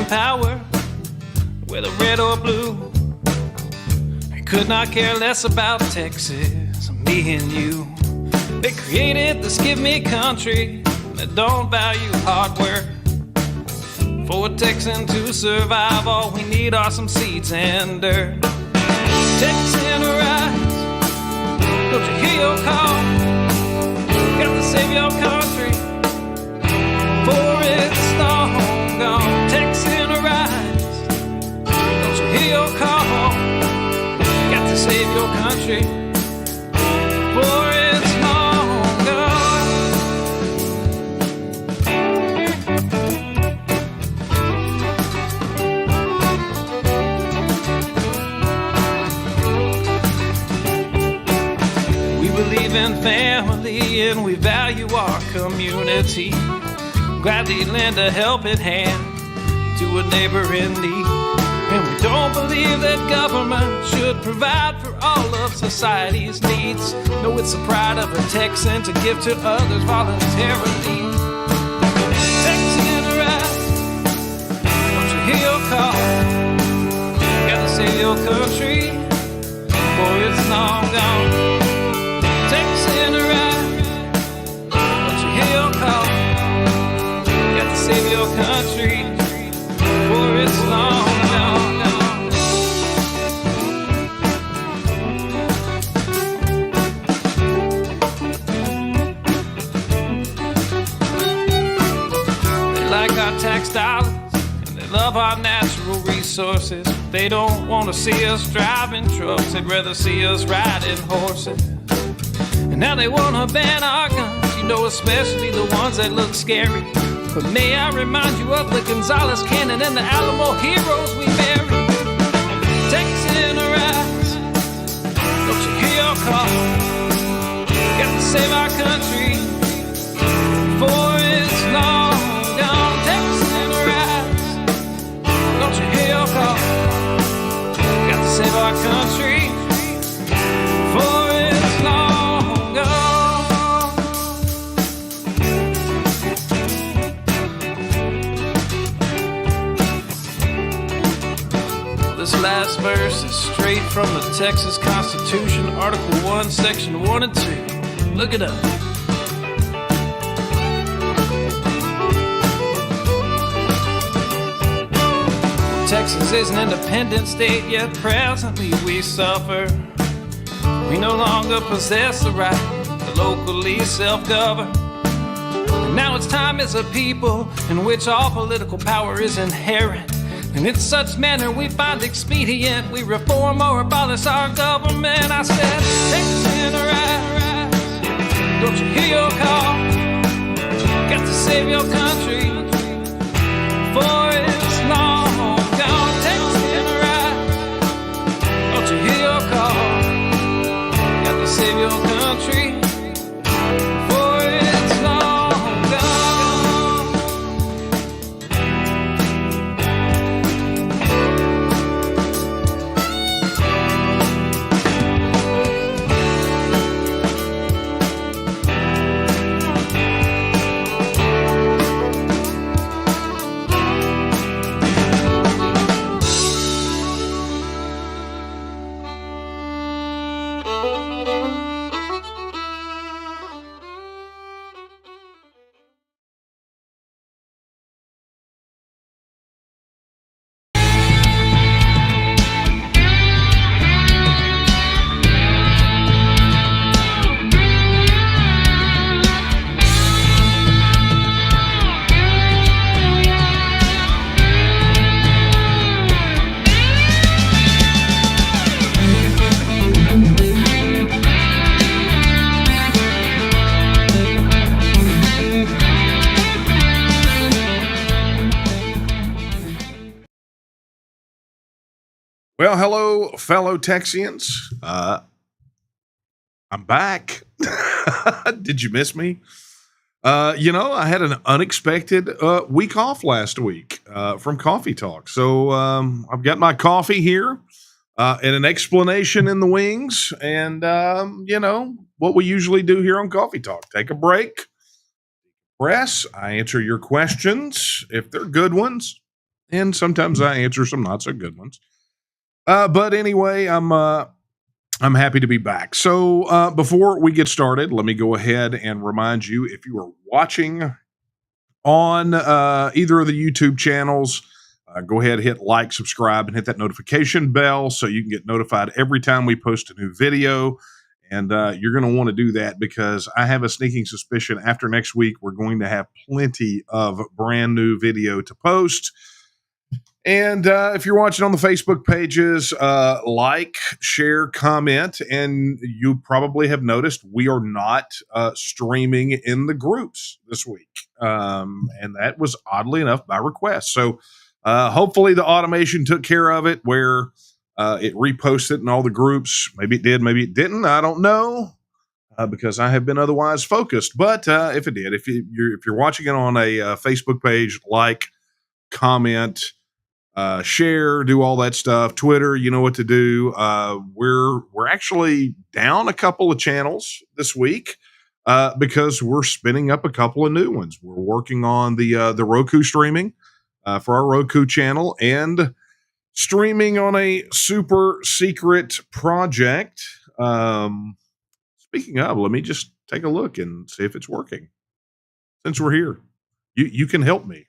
in power, whether red or blue. I could not care less about Texas, me and you. They created this give me country that don't value hard work. For a Texan to survive, all we need are some seeds and dirt. Texan rise, don't you hear your call? Got to save your country, for it's long gone. Texan rise, don't you hear your call? Got to save your country, for it's long gone. We believe in family and we value our community. Gladly lend a helping hand to a neighbor in need. And we don't believe that government should provide for all of society's needs. No, it's the pride of a Texan to give to others voluntarily. Texan rise, don't you hear your call? Gotta save your country, for it's long gone. Texan rise, don't you hear your call? Gotta save your country, for it's long gone. They like our tax dollars and they love our natural resources. They don't want to see us driving trucks, they'd rather see us riding horses. And now they want to ban our guns, you know, especially the ones that look scary. But may I remind you of the Gonzales Cannon and the Alamo heroes we buried. Texan rise, don't you hear your call? Got to save our country, for it's long gone. Texan rise, don't you hear your call? Got to save our country, for it's long gone. This last verse is straight from the Texas Constitution, Article 1, Section 1 and 2. Look it up. Texas is an independent state, yet presently we suffer. We no longer possess the right to locally self-govern. And now it's time as a people in which all political power is inherent. And in such manner we find expedient, we reform or abolish our government. I said, Texan rise, don't you hear your call? Got to save your country, for it's long gone. Texan rise, don't you hear your call? Got to save your country, for it's long gone. Well, hello, fellow Texians. I'm back. Did you miss me? I had an unexpected week off last week from Coffee Talk. So I've got my coffee here and an explanation in the wings. And, what we usually do here on Coffee Talk, take a break, press, I answer your questions if they're good ones. and sometimes I answer some not so good ones. But anyway, I'm happy to be back. So before we get started, let me go ahead and remind you, if you are watching on either of the YouTube channels, go ahead, hit like, subscribe, and hit that notification bell so you can get notified every time we post a new video. And you're going to want to do that because I have a sneaking suspicion after next week, we're going to have plenty of brand new video to post. And if you're watching on the Facebook pages, like, share, comment, and you probably have noticed we are not streaming in the groups this week. And that was oddly enough by request. So hopefully the automation took care of it where it reposted in all the groups. Maybe it did, maybe it didn't. I don't know. Because I have been otherwise focused, but if it did, if you're watching it on a Facebook page, like, comment, share, do all that stuff. Twitter, you know what to do. We're actually down a couple of channels this week because we're spinning up a couple of new ones. We're working on the Roku streaming for our Roku channel and streaming on a super secret project. Speaking of, let me just take a look and see if it's working. Since we're here, you can help me.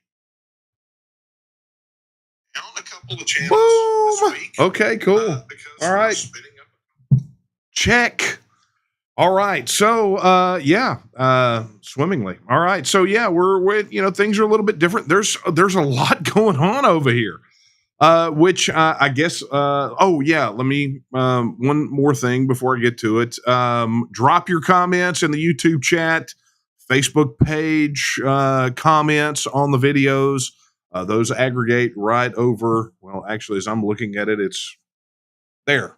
Down a couple of channels this week. Okay, cool. All right. Check. All right. So swimmingly. All right. So yeah, we're things are a little bit different. There's a lot going on over here. Which I guess let me one more thing before I get to it. Drop your comments in the YouTube chat, Facebook page, comments on the videos. Those aggregate right over. Well, actually, as I'm looking at it, it's there,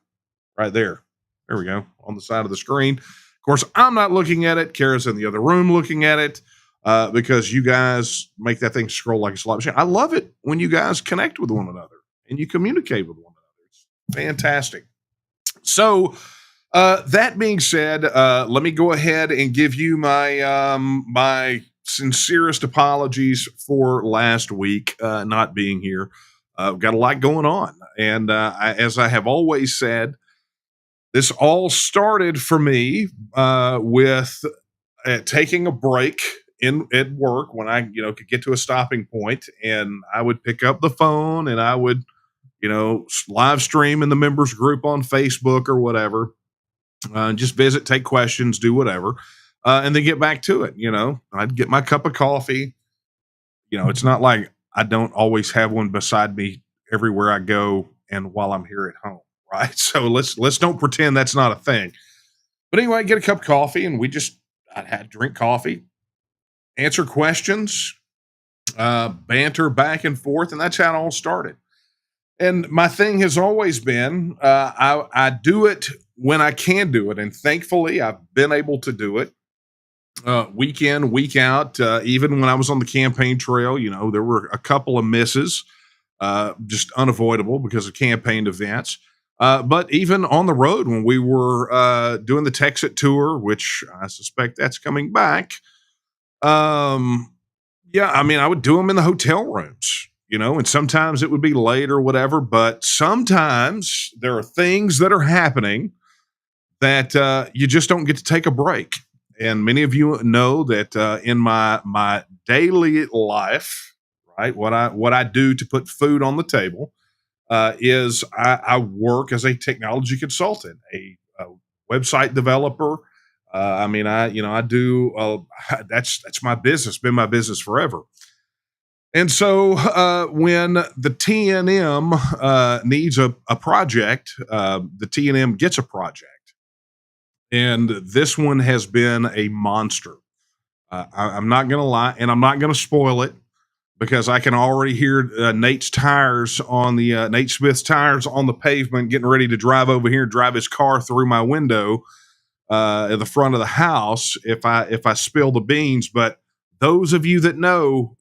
right there. There we go, on the side of the screen. Of course, I'm not looking at it. Kara's in the other room looking at it because you guys make that thing scroll like a slot machine. I love it when you guys connect with one another and you communicate with one another. It's fantastic. So, that being said, let me go ahead and give you my my sincerest apologies for last week not being here. I've got a lot going on, and as I have always said, this all started for me with taking a break at work when I could get to a stopping point, and I would pick up the phone and I would live stream in the members group on Facebook or whatever. Just visit, take questions, do whatever, and then get back to it. I'd get my cup of coffee. It's not like I don't always have one beside me everywhere I go and while I'm here at home, right? So let's don't pretend that's not a thing. But anyway, get a cup of coffee, and I'd had drink coffee, answer questions, banter back and forth, and that's how it all started. And my thing has always been, I do it when I can do it. And thankfully, I've been able to do it week in, week out. Even when I was on the campaign trail, there were a couple of misses, just unavoidable because of campaign events. But even on the road, when we were doing the Texas tour, which I suspect that's coming back, I would do them in the hotel rooms. And sometimes it would be late or whatever, but sometimes there are things that are happening that you just don't get to take a break. And many of you know that in my daily life, right, what I do to put food on the table is I work as a technology consultant, a website developer. I do. That's my business. Been my business forever. And so when the TNM needs a project, the TNM gets a project. And this one has been a monster. I'm not going to lie, and I'm not going to spoil it because I can already hear Nate Smith's tires on the pavement, getting ready to drive over here and drive his car through my window at the front of the house if I spill the beans. But those of you that know,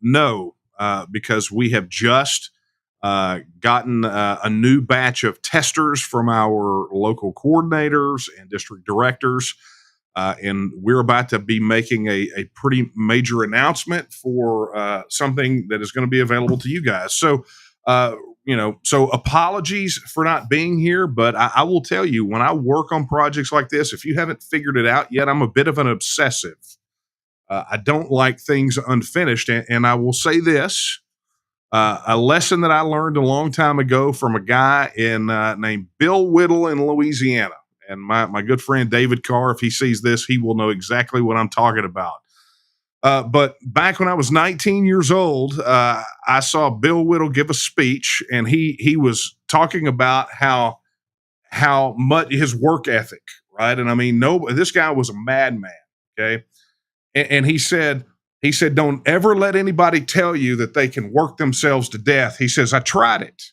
because we have just gotten a new batch of testers from our local coordinators and district directors. And we're about to be making a pretty major announcement for something that is going to be available to you guys. So So apologies for not being here, but I will tell you, when I work on projects like this, if you haven't figured it out yet, I'm a bit of an obsessive. I don't like things unfinished. And I will say this, a lesson that I learned a long time ago from a guy named Bill Whittle in Louisiana. And my good friend David Carr, if he sees this, he will know exactly what I'm talking about. But back when I was 19 years old, I saw Bill Whittle give a speech, and he was talking about how much his work ethic, right? And I mean, this guy was a madman, okay? And he said, don't ever let anybody tell you that they can work themselves to death. He says, I tried it.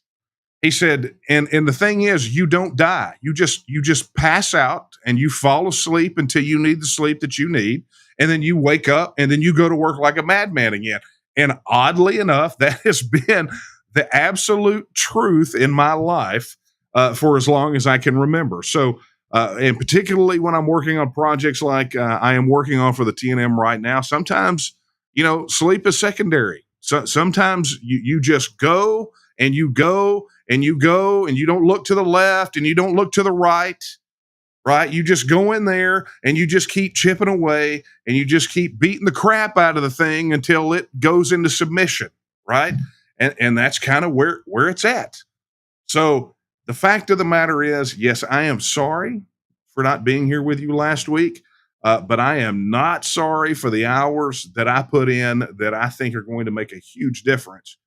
He said, and the thing is, you don't die. You just pass out and you fall asleep until you need the sleep that you need. And then you wake up and then you go to work like a madman again. And oddly enough, that has been the absolute truth in my life for as long as I can remember. So, and particularly when I'm working on projects like I am working on for the TNM right now, sometimes, sleep is secondary. So sometimes you just go and you go and you go and you don't look to the left and you don't look to the right. Right. You just go in there and you just keep chipping away and you just keep beating the crap out of the thing until it goes into submission. Right. And that's kind of where it's at. So the fact of the matter is, yes, I am sorry for not being here with you last week. But I am not sorry for the hours that I put in that I think are going to make a huge difference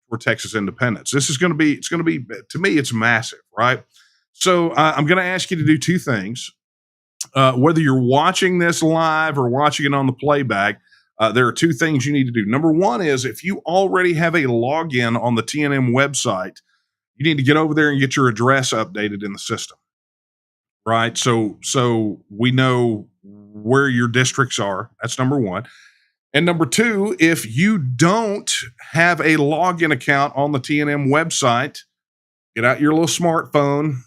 for Texas independence. It's going to be, to me, it's massive, right? So I'm going to ask you to do two things. Whether you're watching this live or watching it on the playback, there are two things you need to do. Number one is, if you already have a login on the TNM website, you need to get over there and get your address updated in the system, right? So we know where your districts are. That's number one. And number two, if you don't have a login account on the TNM website, get out your little smartphone,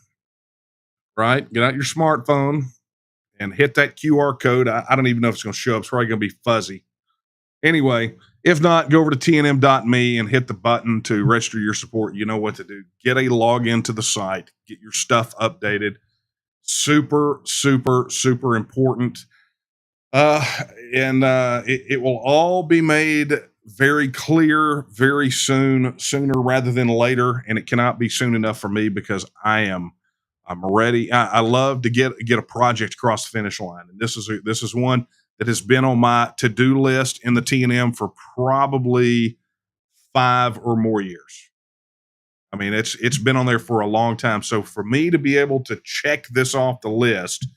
right? Get out your smartphone and hit that QR code. I don't even know if it's going to show up. It's probably going to be fuzzy. Anyway, if not, go over to tnm.me and hit the button to register your support. You know what to do. Get a login to the site. Get your stuff updated. Super, super, super important. It will all be made very clear very soon, sooner rather than later. And it cannot be soon enough for me because I'm ready. I love to get a project across the finish line. And this is one that has been on my to-do list in the TNM for probably 5 or more years. I mean, it's been on there for a long time. So for me to be able to check this off the list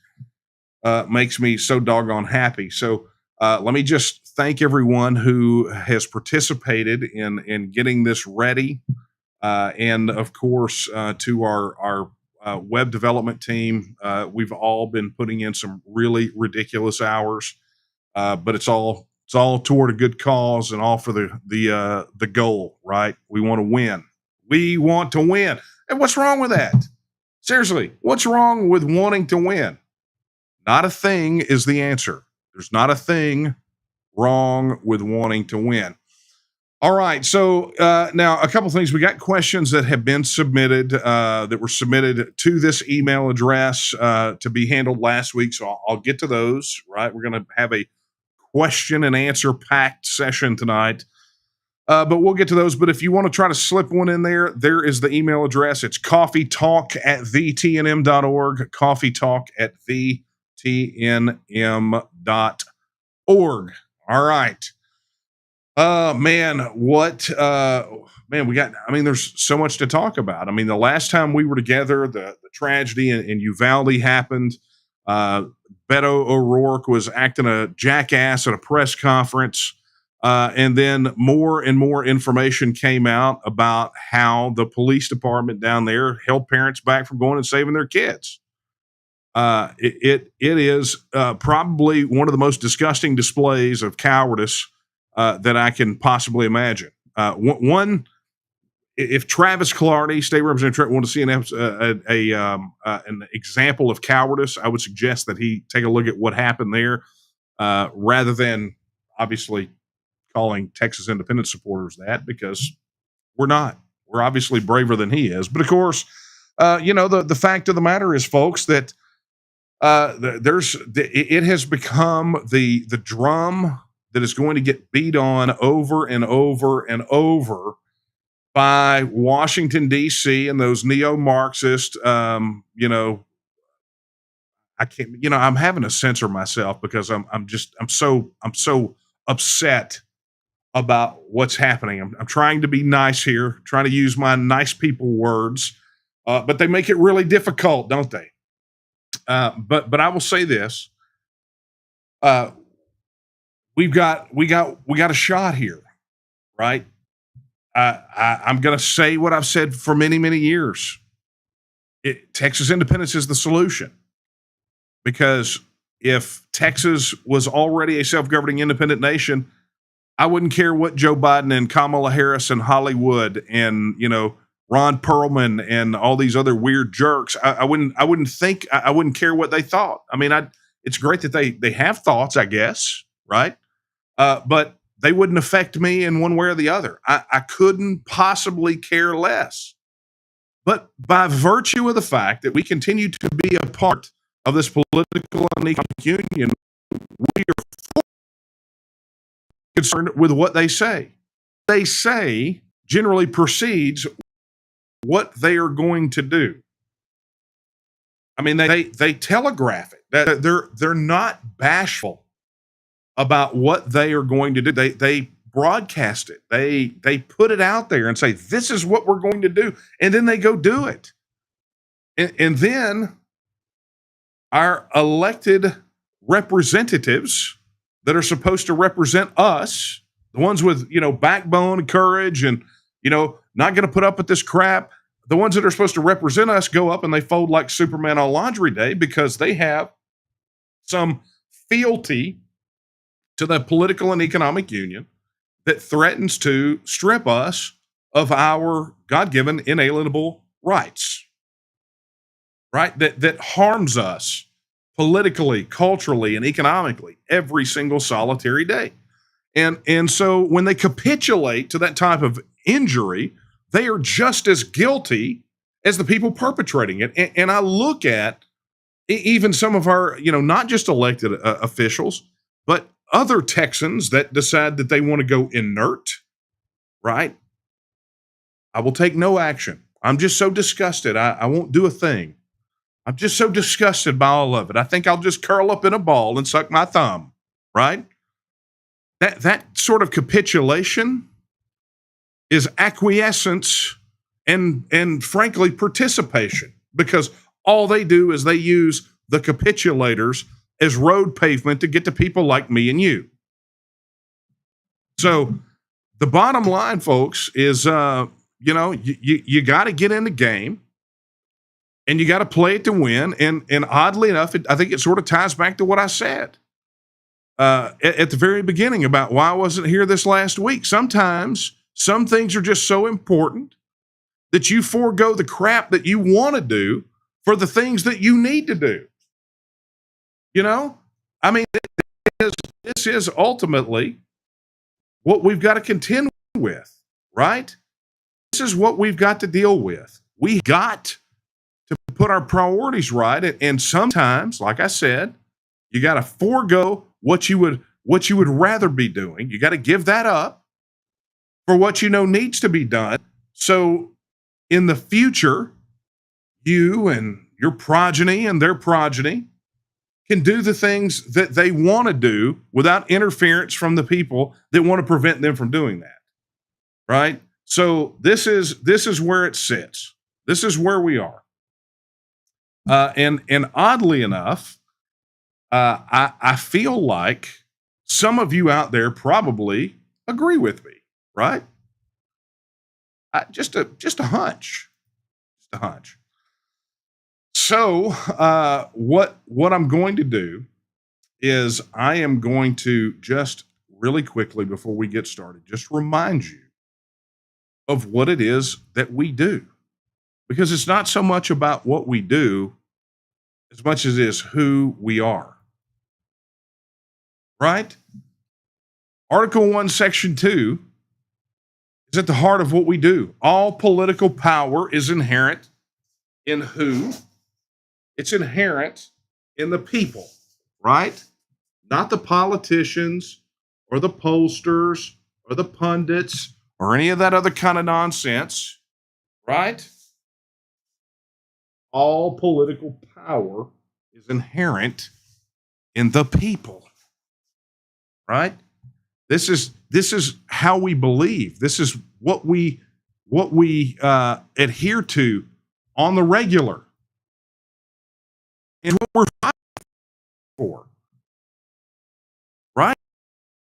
makes me so doggone happy. So let me just thank everyone who has participated in getting this ready. And of course, to our web development team, we've all been putting in some really ridiculous hours, but it's all toward a good cause and all for the goal, right? We want to win. We want to win. And what's wrong with that? Seriously, what's wrong with wanting to win? Not a thing is the answer. There's not a thing wrong with wanting to win. All right. So now a couple things. We got questions that have been submitted that were submitted to this email address to be handled last week. So I'll get to those, right? We're going to have a question and answer packed session tonight. But we'll get to those. But if you want to try to slip one in there, there is the email address. It's coffeetalk@thetnm.org, coffeetalk@thetnm.org. All right. Man, we got, there's so much to talk about. I mean, the last time we were together, the tragedy in Uvalde happened. Beto O'Rourke was acting a jackass at a press conference. And then more and more information came out about how the police department down there held parents back from going and saving their kids. It is probably one of the most disgusting displays of cowardice that I can possibly imagine. One, if Travis Clardy, State Representative, want to see an example of cowardice, I would suggest that he take a look at what happened there, rather than obviously calling Texas independent supporters that, because we're not. we're obviously braver than he is. But of course, the fact of the matter is, folks, that it has become the drum that is going to get beat on over and over and over by Washington D.C. and those neo-Marxist. I can't. I'm having to censor myself because I'm so upset about what's happening. I'm trying to be nice here, trying to use my nice people words, but they make it really difficult, don't they? But I will say this: we got a shot here, right? I'm going to say what I've said for many years. Texas independence is the solution, because if Texas was already a self-governing independent nation, I wouldn't care what Joe Biden and Kamala Harris and Hollywood and Ron Perlman and all these other weird jerks. I wouldn't care what they thought. I mean, it's great that they have thoughts, I guess, right? But they wouldn't affect me in one way or the other. I couldn't possibly care less. But by virtue of the fact that we continue to be a part of this political and economic union, we are concerned with what they say. They say generally precedes what they are going to do. I mean, they telegraph it. That they're not bashful about what they are going to do. They broadcast it. They put it out there and say, this is what we're going to do. And then they go do it. And then our elected representatives that are supposed to represent us, the ones with, backbone and courage and, not going to put up with this crap. The ones that are supposed to represent us go up and they fold like Superman on Laundry Day because they have some fealty to the political and economic union that threatens to strip us of our God-given inalienable rights, right? That harms us politically, culturally, and economically every single solitary day. And so when they capitulate to that type of injury, they are just as guilty as the people perpetrating it. And I look at even some of our, not just elected officials, but other Texans that decide that they want to go inert, right? I will take no action. I'm just so disgusted. I won't do a thing. I'm just so disgusted by all of it. I think I'll just curl up in a ball and suck my thumb, right? That sort of capitulation is acquiescence and frankly participation, because all they do is they use the capitulators as road pavement to get to people like me and you. So the bottom line, folks, is you got to get in the game and you got to play it to win. And oddly enough, I think it sort of ties back to what I said at the very beginning about why I wasn't here this last week. Sometimes some things are just so important that you forego the crap that you want to do for the things that you need to do. I mean, this is ultimately what we've got to contend with, right? This is what we've got to deal with. We got to put our priorities right. And sometimes, like I said, you got to forego what you would rather be doing. You got to give that up for what needs to be done. So in the future, you and your progeny and their progeny can do the things that they want to do without interference from the people that want to prevent them from doing that. Right? So this is where it sits. This is where we are. And oddly enough, I feel like some of you out there probably agree with me, right? Just a hunch. Just a hunch. So what I'm going to do is I am going to just really quickly before we get started, just remind you of what it is that we do. Because it's not so much about what we do as much as it is who we are. Right? Article 1, Section 2 is at the heart of what we do. All political power is inherent in who? It's inherent in the people, right? Not the politicians or the pollsters or the pundits or any of that other kind of nonsense, right? All political power is inherent in the people, right? This is how we believe. This is what we adhere to on the regular, and what we're fighting for, right?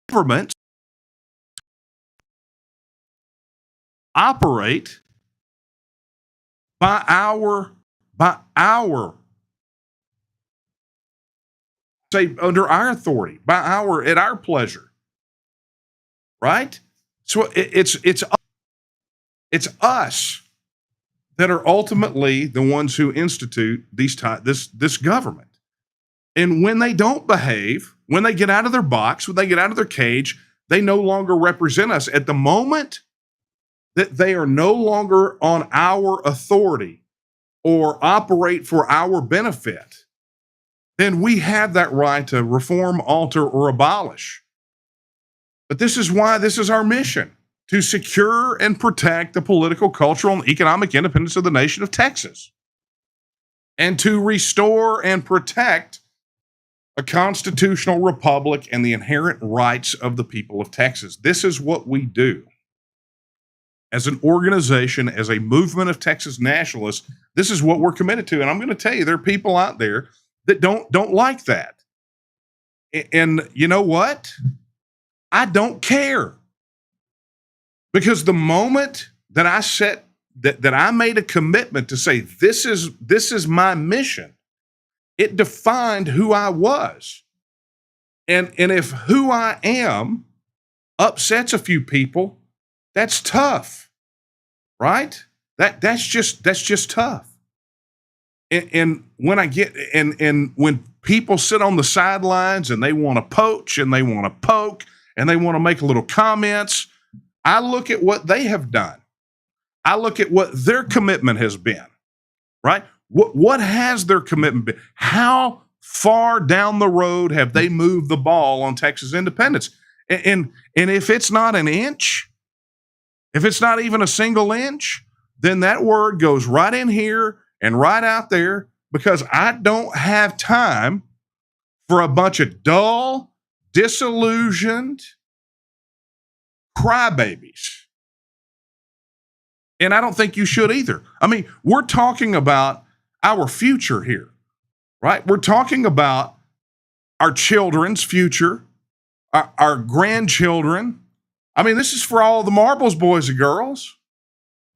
Governments operate by our say under our authority, at our pleasure, right? So it's us that are ultimately the ones who institute this government. And when they don't behave, when they get out of their box, when they get out of their cage, they no longer represent us. At the moment that they are no longer on our authority or operate for our benefit, then we have that right to reform, alter, or abolish. But this is why this is our mission: to secure and protect the political, cultural, and economic independence of the nation of Texas, and to restore and protect a constitutional republic and the inherent rights of the people of Texas. This is what we do. As an organization, as a movement of Texas nationalists, this is what we're committed to. And I'm going to tell you, there are people out there that don't like that. And you know what? I don't care. Because the moment that I set that I made a commitment to say this is my mission, it defined who I was. And if who I am upsets a few people, that's tough, right? That's just tough. And when I get and when people sit on the sidelines and they want to poach and they want to poke and they want to make little comments, I look at what they have done. I look at what their commitment has been, right? What has their commitment been? How far down the road have they moved the ball on Texas independence? And if it's not an inch, if it's not even a single inch, then that word goes right in here and right out there, because I don't have time for a bunch of dull, disillusioned crybabies. And I don't think you should either. I mean, we're talking about our future here, right? We're talking about our children's future, our grandchildren. I mean, this is for all the marbles, boys and girls.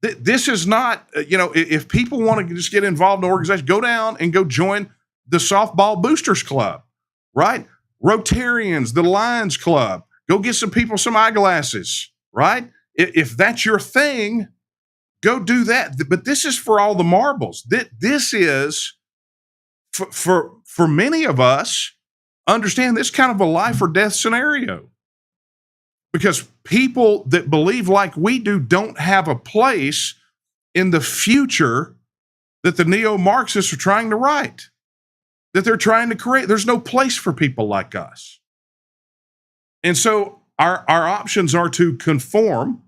This is not, if people want to just get involved in an organization, go down and go join the Softball Boosters Club, right? Rotarians, the Lions Club. Go get some people some eyeglasses, right? If that's your thing, go do that. But this is for all the marbles. This is, for many of us, understand this kind of a life or death scenario. Because people that believe like we do don't have a place in the future that the neo-Marxists are trying to write, that they're trying to create. There's no place for people like us. And so our options are to conform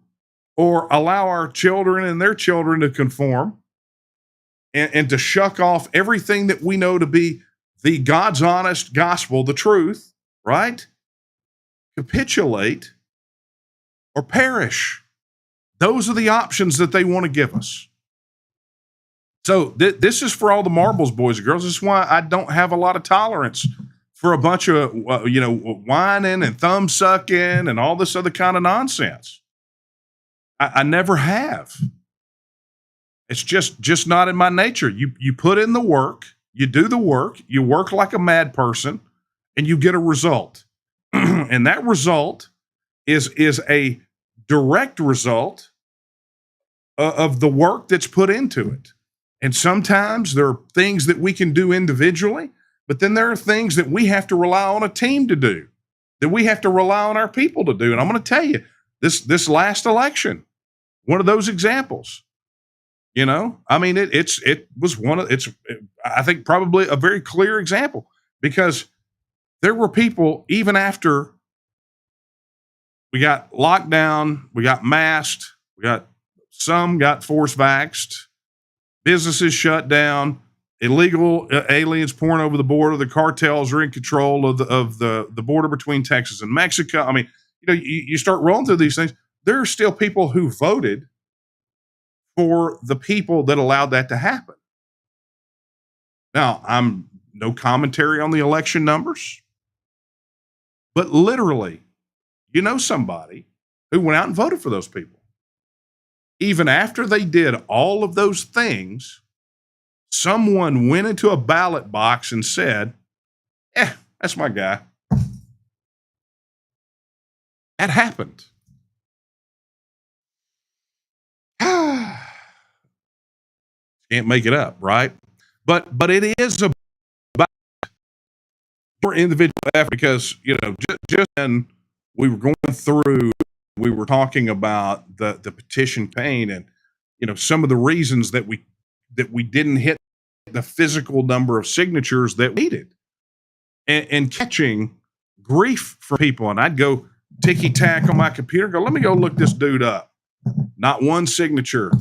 or allow our children and their children to conform and to shuck off everything that we know to be the God's honest gospel, the truth, right? Capitulate or perish. Those are the options that they want to give us. So this is for all the marbles, boys and girls. This is why I don't have a lot of tolerance for a bunch of, whining and thumb sucking and all this other kind of nonsense. I never have. It's just not in my nature. You put in the work, you do the work, you work like a mad person, and you get a result. And that result is a direct result of the work that's put into it. And sometimes there are things that we can do individually, but then there are things that we have to rely on a team to do, that we have to rely on our people to do. And I'm going to tell you, this last election, one of those examples. You know, I mean, it was I think probably a very clear example, because there were people, even after we got locked down, we got masked, some got force vaxxed, businesses shut down, illegal aliens pouring over the border, the cartels are in control of the border between Texas and Mexico. I mean, you start rolling through these things. There are still people who voted for the people that allowed that to happen. Now, I'm no commentary on the election numbers, but literally, somebody who went out and voted for those people. Even after they did all of those things, someone went into a ballot box and said, that's my guy. That happened. Can't make it up, right? But it is about more individual effort, because just when we were going through, we were talking about the petition pain, and some of the reasons that we didn't hit the physical number of signatures that we needed, and catching grief from people. And I'd go ticky tack on my computer, go, let me go look this dude up. Not one signature.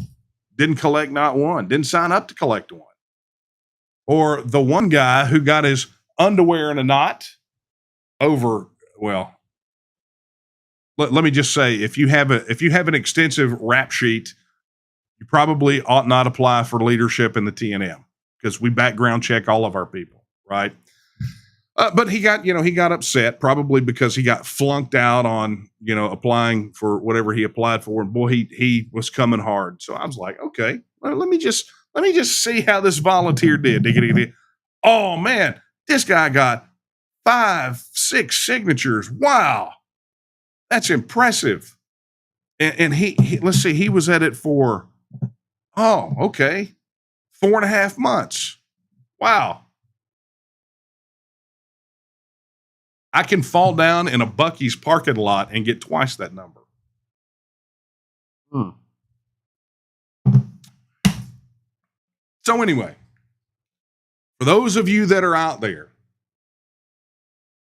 Didn't collect not one. Didn't sign up to collect one. Or the one guy who got his underwear in a knot over, well, let me just say, if you have an extensive rap sheet, you probably ought not apply for leadership in the TNM, because we background check all of our people, right? But he got upset, probably because he got flunked out on, applying for whatever he applied for. And boy, he was coming hard. So I was like, okay, well, let me just see how this volunteer did. Oh man, this guy got 5-6 signatures. Wow. That's impressive. And he let's see, he was at it for, 4.5 months. Wow. I can fall down in a Buc-ee's parking lot and get twice that number. So anyway, for those of you that are out there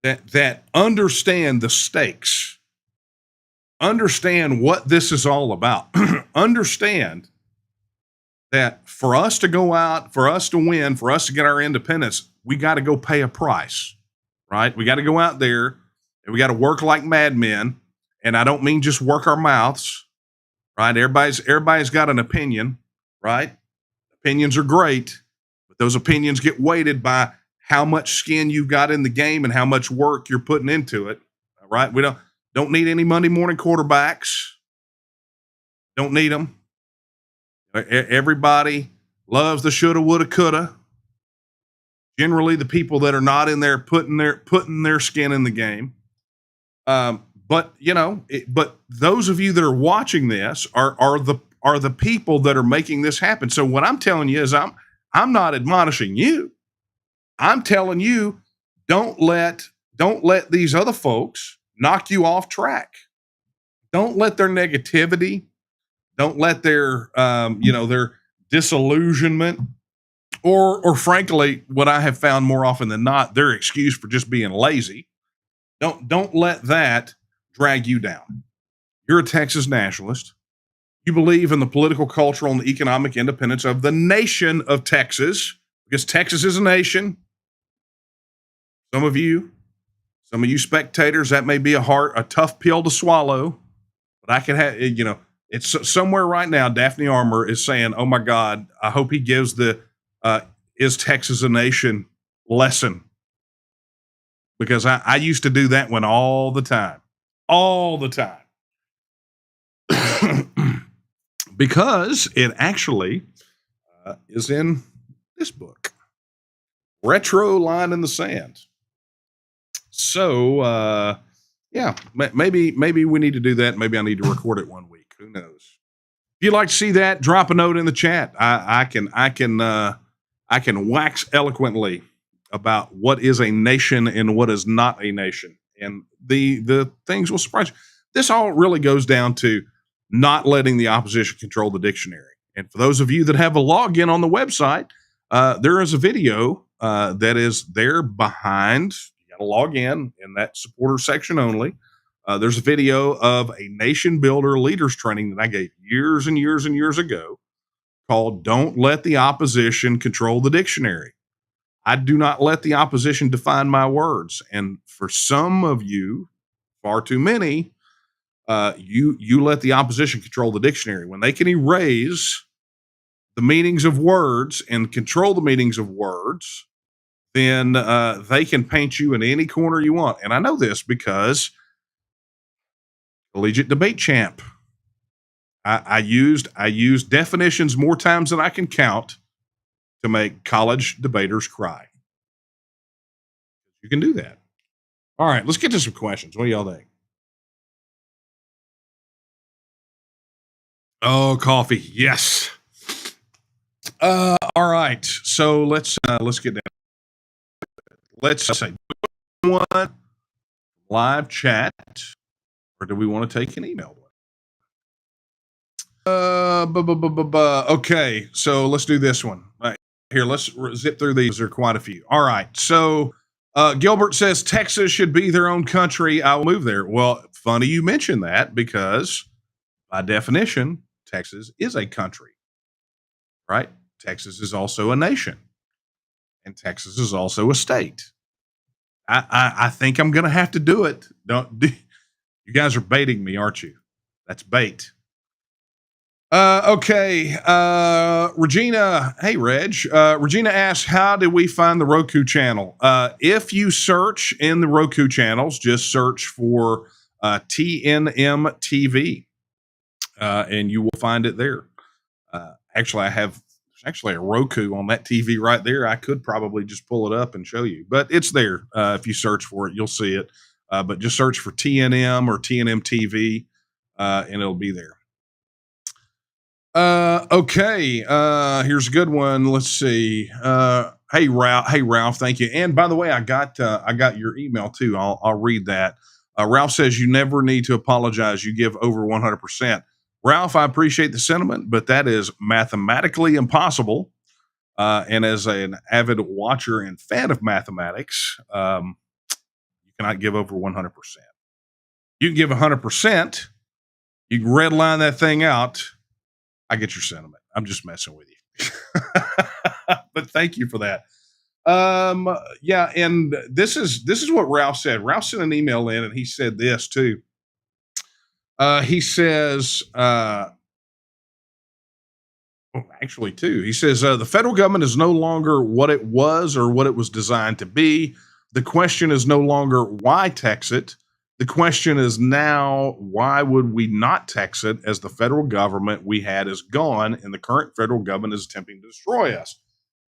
that understand the stakes, understand what this is all about, understand that for us to go out, for us to win, for us to get our independence, we got to go pay a price. Right? We got to go out there and we got to work like madmen. And I don't mean just work our mouths, right? Everybody's got an opinion, right? Opinions are great, but those opinions get weighted by how much skin you've got in the game and how much work you're putting into it. Right? We don't need any Monday morning quarterbacks. Don't need them. Everybody loves the shoulda, woulda, coulda. Generally, the people that are not in there putting their skin in the game. But those of you that are watching this are the people that are making this happen. So what I'm telling you is I'm not admonishing you. I'm telling you, don't let these other folks knock you off track. Don't let their negativity, don't let their their disillusionment, or frankly, what I have found more often than not, their excuse for just being lazy. Don't let that drag you down. You're a Texas nationalist. You believe in the political, cultural, and the economic independence of the nation of Texas, because Texas is a nation. Some of you spectators, that may be a tough pill to swallow, but I can have, it's somewhere right now. Daphne Armour is saying, oh my God, I hope he gives the, is Texas a nation lesson, because I used to do that one all the time, because it actually is in this book, Retro Line in the Sand. So, maybe we need to do that. Maybe I need to record it one week. Who knows? If you'd like to see that, drop a note in the chat. I can wax eloquently about what is a nation and what is not a nation, and the things will surprise you. This all really goes down to not letting the opposition control the dictionary. And for those of you that have a login on the website, there is a video that is there behind. You got to log in that supporter section only. There's a video of a nation builder leaders training that I gave years and years and years ago called Don't Let the Opposition Control the Dictionary. I do not let the opposition define my words. And for some of you, far too many, you let the opposition control the dictionary. When they can erase the meanings of words and control the meanings of words, then they can paint you in any corner you want. And I know this because collegiate debate champ. I used definitions more times than I can count to make college debaters cry. You can do that. All right, let's get to some questions. What do y'all think? Oh, coffee. Yes. All right. So let's get down. Let's say one live chat, or do we want to take an email? Okay, so let's do this one. All right, here, let's zip through these. There are quite a few. All right, so Gilbert says Texas should be their own country. I will move there. Well, funny you mentioned that because by definition, Texas is a country, right? Texas is also a nation, and Texas is also a state. I think I'm going to have to do it. You guys are baiting me, aren't you? That's bait. Okay. Regina. Hey, Reg. Regina asks, how do we find the Roku channel? If you search in the Roku channels, just search for TNM TV, and you will find it there. Actually, there's actually a Roku on that TV right there. I could probably just pull it up and show you, but it's there. If you search for it, you'll see it. But just search for TNM or TNM TV, and it'll be there. Okay. Here's a good one. Let's see. Hey, Ralph. Thank you. And by the way, I got your email too. I'll read that. Ralph says you never need to apologize. You give over 100%. Ralph, I appreciate the sentiment, but that is mathematically impossible. And as an avid watcher and fan of mathematics, you cannot give over 100%. You can give 100%. You can redline that thing out. I get your sentiment. I'm just messing with you. But thank you for that. Yeah, and this is what Ralph said. Ralph sent an email in and he said this too. He says, actually two. He says, the federal government is no longer what it was or what it was designed to be. The question is no longer why tax it. The question is now, why would we not tax it as the federal government we had is gone and the current federal government is attempting to destroy us?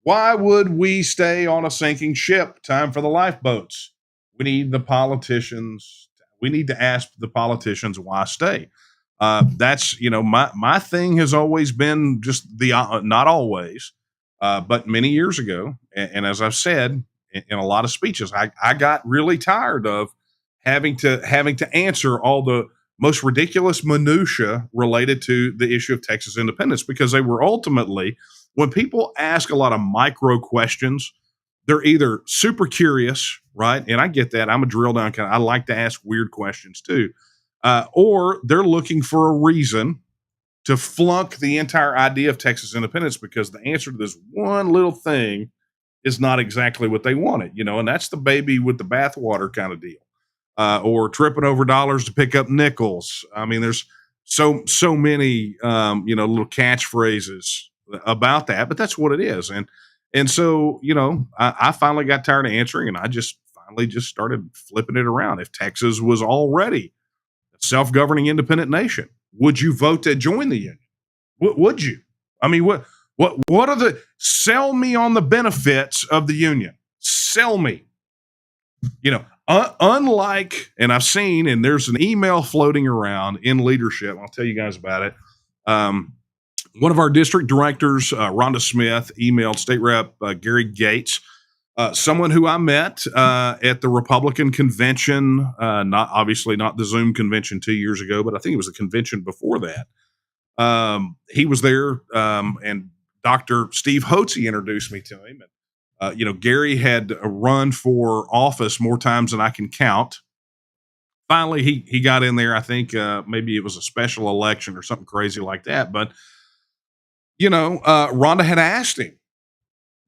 Why would we stay on a sinking ship? Time for the lifeboats. We need the politicians. We need to ask the politicians why stay. That's, my thing has always been just not always, but many years ago. And as I've said in a lot of speeches, I got really tired of having to answer all the most ridiculous minutia related to the issue of Texas independence, because they were ultimately, when people ask a lot of micro questions, they're either super curious, right? And I get that. I'm a drill down kind of, I like to ask weird questions too. Or they're looking for a reason to flunk the entire idea of Texas independence because the answer to this one little thing is not exactly what they wanted, and that's the baby with the bathwater kind of deal. Or tripping over dollars to pick up nickels. I mean, there's so many, little catchphrases about that, but that's what it is. And so, I finally got tired of answering and I just finally just started flipping it around. If Texas was already a self-governing independent nation, would you vote to join the union? Would you? I mean, what are sell me on the benefits of the union? Sell me, unlike, and I've seen, and there's an email floating around in leadership. I'll tell you guys about it. One of our district directors, Rhonda Smith, emailed State Rep Gary Gates someone who I met at the Republican convention, not the Zoom convention 2 years ago, but I think it was the convention before that. He was there, and Dr. Steve Hotze introduced me to him. And, Gary had run for office more times than I can count. Finally, he got in there. I think maybe it was a special election or something crazy like that. But, Rhonda had asked him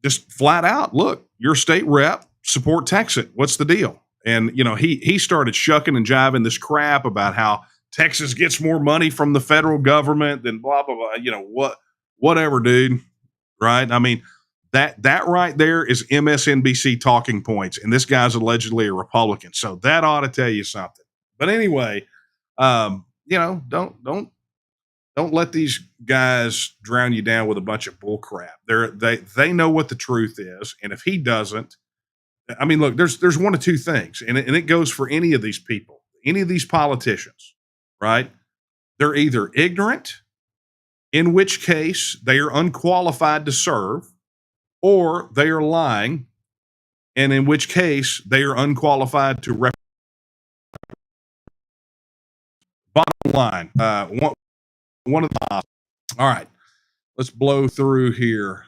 just flat out, look, you're a state rep, support Texas. What's the deal? And, he started shucking and jiving this crap about how Texas gets more money from the federal government than blah, blah, blah. Whatever, dude. Right. I mean, that right there is MSNBC talking points. And this guy's allegedly a Republican. So that ought to tell you something. But anyway, don't let these guys drown you down with a bunch of bull crap. They know what the truth is. And if he doesn't, I mean, look, there's one of two things, and it goes for any of these people, any of these politicians, right? They're either ignorant, in which case they are unqualified to serve, or they are lying, and in which case they are unqualified to represent. Bottom line, one of the. All right, let's blow through here.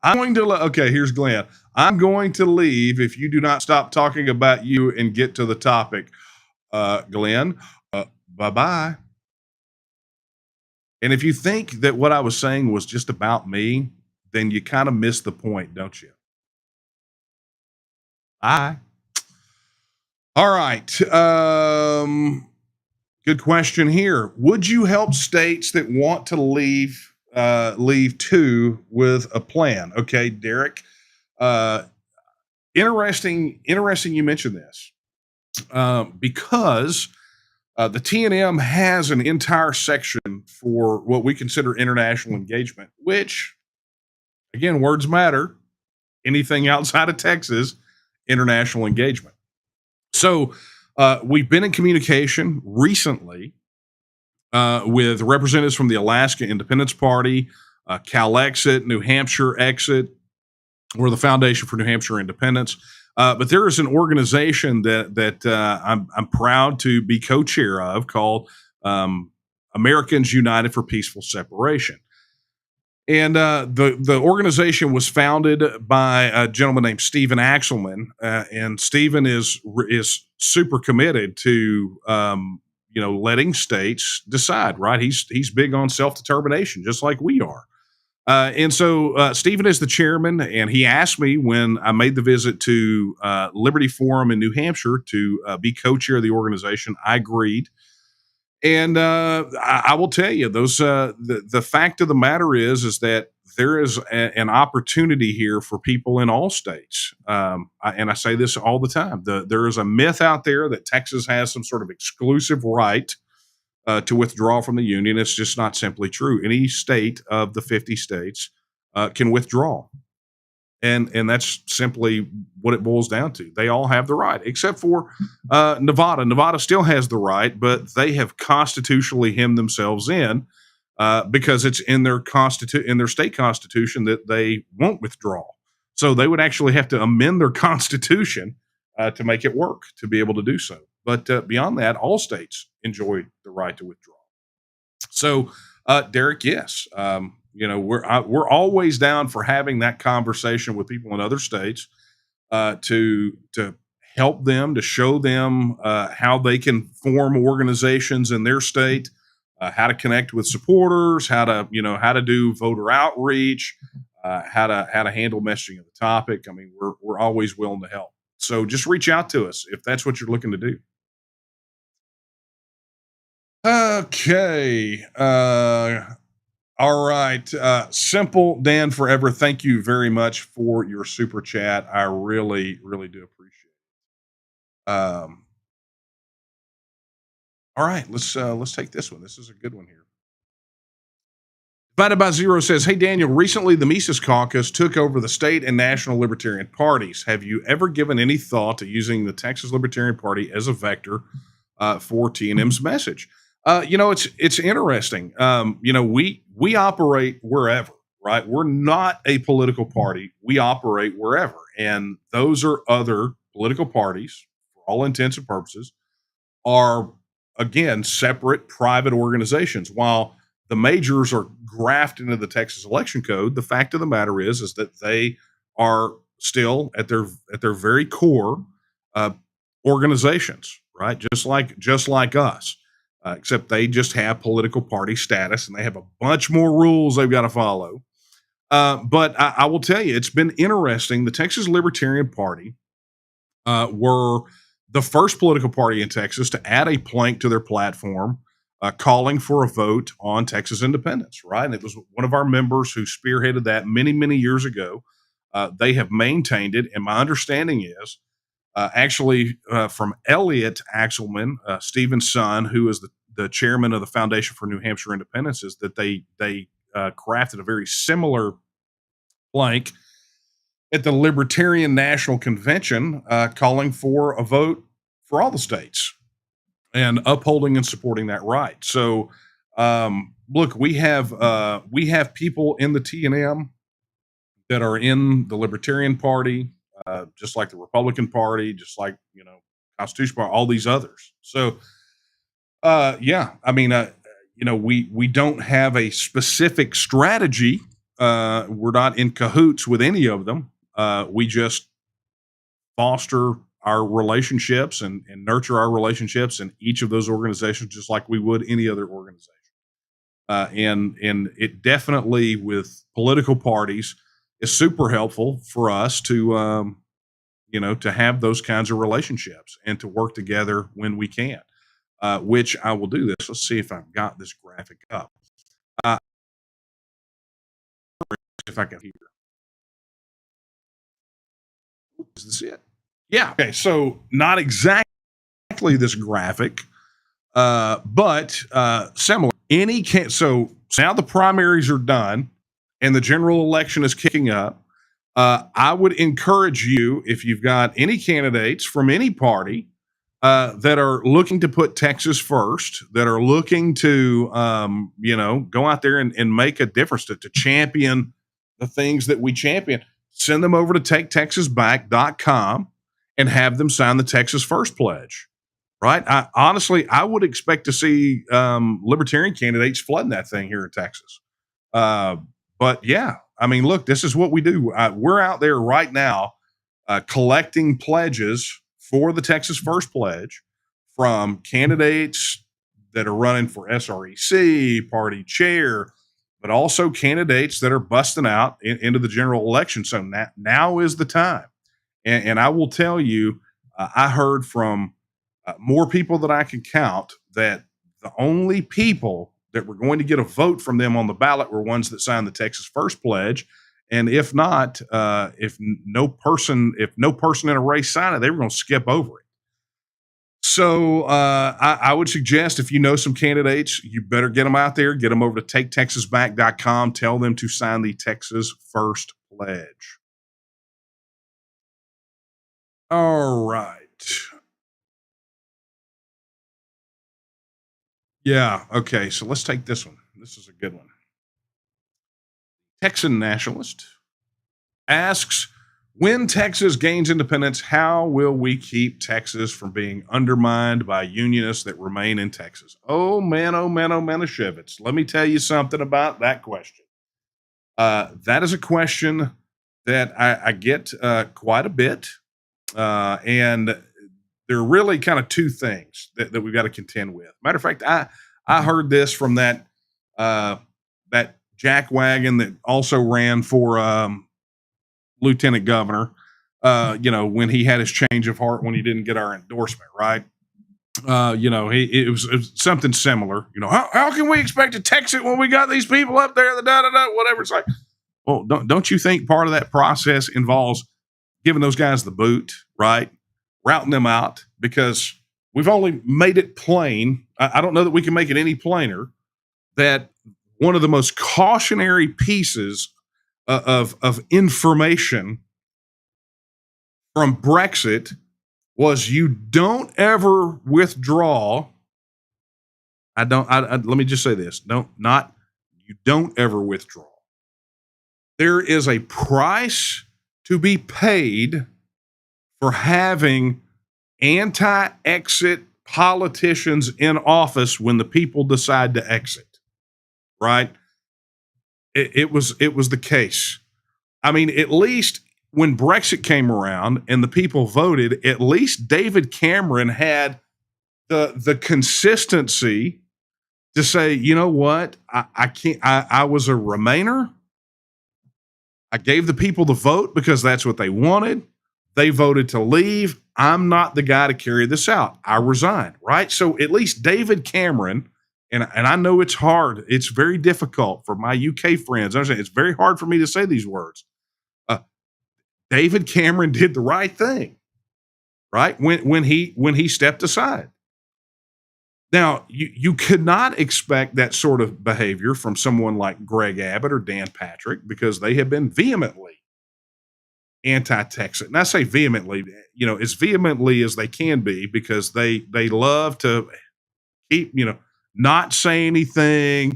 I'm going to. Okay, here's Glenn. I'm going to leave if you do not stop talking about you and get to the topic. Glenn, bye-bye. And if you think that what I was saying was just about me, then you kind of missed the point, don't you? Bye. All right. Good question here. Would you help states that want to leave too with a plan? Okay, Derek. Interesting you mentioned this. Because the TNM has an entire section for what we consider international engagement, which, again, words matter. Anything outside of Texas, international engagement. So we've been in communication recently with representatives from the Alaska Independence Party, Cal Exit, New Hampshire Exit, or the Foundation for New Hampshire Independence. But there is an organization that I'm proud to be co-chair of called Americans United for Peaceful Separation. And the organization was founded by a gentleman named Stephen Axelman, and Stephen is super committed to letting states decide. Right, he's big on self-determination, just like we are. And so Stephen is the chairman, and he asked me when I made the visit to Liberty Forum in New Hampshire to be co-chair of the organization. I agreed. And I will tell you, the fact of the matter is that there is an opportunity here for people in all states. And I say this all the time. There is a myth out there that Texas has some sort of exclusive right to withdraw from the union. It's just not simply true. Any state of the 50 states can withdraw. And that's simply what it boils down to. They all have the right, except for Nevada. Nevada still has the right, but they have constitutionally hemmed themselves in because it's in their state constitution that they won't withdraw. So they would actually have to amend their constitution to make it work to be able to do so. But beyond that, all states enjoy the right to withdraw. So, Derek, yes. We're always down for having that conversation with people in other states to help them, to show them how they can form organizations in their state, how to connect with supporters, how to do voter outreach, how to handle messaging of the topic. I mean, we're always willing to help. So just reach out to us if that's what you're looking to do. Okay. All right. Simple Dan Forever. Thank you very much for your super chat. I really, really do appreciate it. All right. Let's take this one. This is a good one here. Divided by Zero says, hey, Daniel, recently the Mises Caucus took over the state and national libertarian parties. Have you ever given any thought to using the Texas Libertarian Party as a vector for TNM's message? It's interesting. We operate wherever, right? We're not a political party. We operate wherever, and those are other political parties, for all intents and purposes, are again separate private organizations. While the majors are grafted into the Texas Election Code, the fact of the matter is that they are still at their very core uh, organizations, right? Just like us, except they just have political party status and they have a bunch more rules they've got to follow. But I will tell you, it's been interesting. The Texas Libertarian Party were the first political party in Texas to add a plank to their platform calling for a vote on Texas independence, right? And it was one of our members who spearheaded that many, many years ago. They have maintained it. And my understanding is from Elliot Axelman, Stephen's son, who is the chairman of the Foundation for New Hampshire Independence, is that they crafted a very similar plank at the Libertarian National Convention, calling for a vote for all the states and upholding and supporting that right. So, look, we have people in the TNM that are in the Libertarian Party, just like the Republican Party, just like Constitution Party, all these others. So, we don't have a specific strategy. We're not in cahoots with any of them. We just foster our relationships and nurture our relationships in each of those organizations, just like we would any other organization. And it definitely, with political parties, is super helpful for us to to have those kinds of relationships and to work together when we can. Which I will do this. Let's see if I've got this graphic up. If I can hear. Is this it? Yeah. Okay. So not exactly this graphic, but similar. So now the primaries are done and the general election is kicking up. I would encourage you, if you've got any candidates from any party that are looking to put Texas first, that are looking to, go out there and make a difference, to champion the things that we champion, send them over to taketexasback.com and have them sign the Texas First Pledge. Right? I would expect to see libertarian candidates flooding that thing here in Texas. But yeah, I mean, look, this is what we do. We're out there right now collecting pledges for the Texas First Pledge from candidates that are running for SREC, party chair, but also candidates that are busting out into the general election. So now is the time. And I will tell you, I heard from more people than I can count that the only people that were going to get a vote from them on the ballot were ones that signed the Texas First Pledge. And if not, if no person in a race signed it, they were going to skip over it. So I would suggest, if you know some candidates, you better get them out there, get them over to taketexasback.com, tell them to sign the Texas First Pledge. All right. Yeah. Okay. So let's take this one. This is a good one. Texan Nationalist asks, when Texas gains independence, how will we keep Texas from being undermined by unionists that remain in Texas? Oh, man, Shivitz. Let me tell you something about that question. That is a question that I get quite a bit. And there are really kind of two things that we've got to contend with. Matter of fact, I heard this from that jackwagon that also ran for lieutenant governor, when he had his change of heart when he didn't get our endorsement, right? It was something similar. How can we expect to text it when we got these people up there, whatever. It's like, well, don't you think part of that process involves giving those guys the boot, right? Routing them out, because we've only made it plain. I don't know that we can make it any plainer that one of the most cautionary pieces of information from Brexit was, you don't ever withdraw let me just say this. You don't ever withdraw. There is a price to be paid for having anti-exit politicians in office when the people decide to exit, right? It was the case. I mean, at least when Brexit came around and the people voted, at least David Cameron had the consistency to say, you know what, I can't. I was a Remainer. I gave the people the vote because that's what they wanted. They voted to leave. I'm not the guy to carry this out. I resign, right? So at least David Cameron, and I know it's hard. It's very difficult for my UK friends. It's very hard for me to say these words. David Cameron did the right thing, right? When he stepped aside. Now, you could not expect that sort of behavior from someone like Greg Abbott or Dan Patrick because they have been vehemently anti-Texan. And I say vehemently, as vehemently as they can be because they love to keep, not say anything,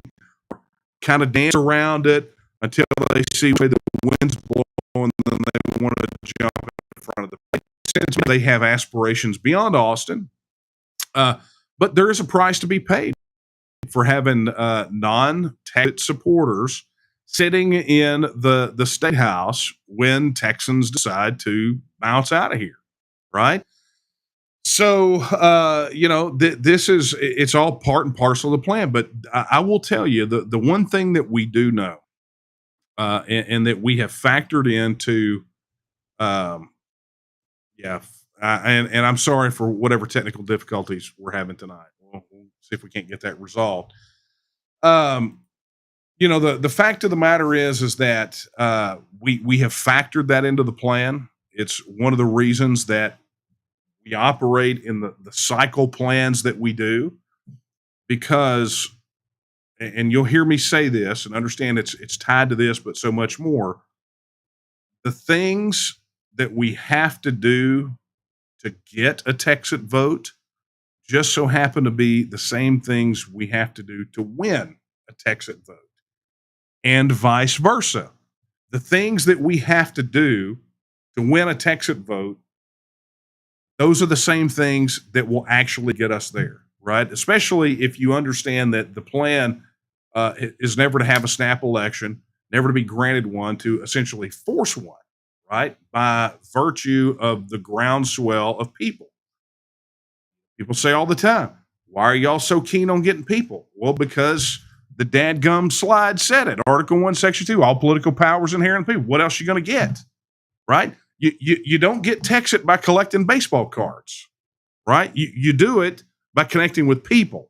kind of dance around it until they see where the wind's blowing and then they want to jump in front of the plane. Since they have aspirations beyond Austin, but there is a price to be paid for having non-Texas supporters sitting in the state house when Texans decide to bounce out of here, right? So, it's all part and parcel of the plan. But I will tell you the one thing that we do know, and that we have factored into, and I'm sorry for whatever technical difficulties we're having tonight. We'll see if we can't get that resolved. The fact of the matter is that we have factored that into the plan. It's one of the reasons that we operate in the cycle plans that we do, because, and you'll hear me say this and understand it's tied to this, but so much more. The things that we have to do to get a Texan vote just so happen to be the same things we have to do to win a Texan vote, and vice versa. The things that we have to do to win a Texan vote, those are the same things that will actually get us there, right? Especially if you understand that the plan is never to have a snap election, never to be granted one, to essentially force one, right? By virtue of the groundswell of people. People say all the time, why are y'all so keen on getting people? Well, because the dadgum slide said it. Article 1, Section 2, all political powers inherent in people. What else are you going to get, right? You don't get Texas by collecting baseball cards, right? You do it by connecting with people.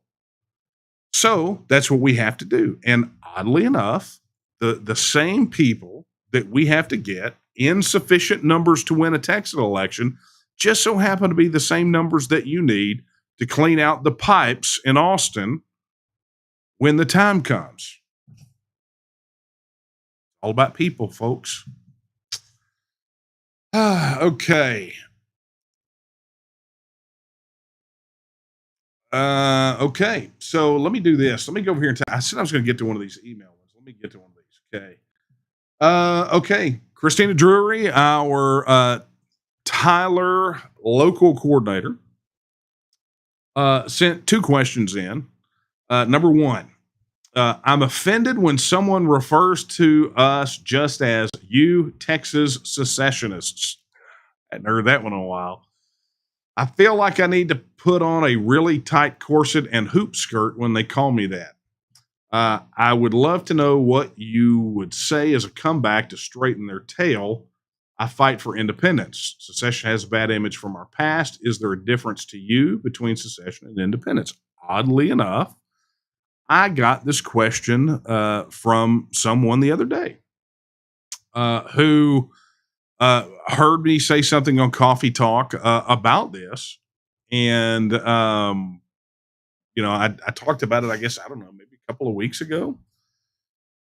So that's what we have to do. And oddly enough, the same people that we have to get in sufficient numbers to win a Texas election just so happen to be the same numbers that you need to clean out the pipes in Austin when the time comes. All about people, folks. Okay. Okay. So let me do this. Let me go over here and I said I was going to get to one of these email ones. Let me get to one of these. Okay. Okay. Christina Drury, our Tyler local coordinator, sent 2 questions in. Number 1, I'm offended when someone refers to us just as you Texas secessionists. I hadn't heard that one in a while. I feel like I need to put on a really tight corset and hoop skirt when they call me that. I would love to know what you would say as a comeback to straighten their tail. I fight for independence. Secession has a bad image from our past. Is there a difference to you between secession and independence? Oddly enough, I got this question from someone the other day who heard me say something on Coffee Talk about this. And, I talked about it, I guess, I don't know, maybe a couple of weeks ago.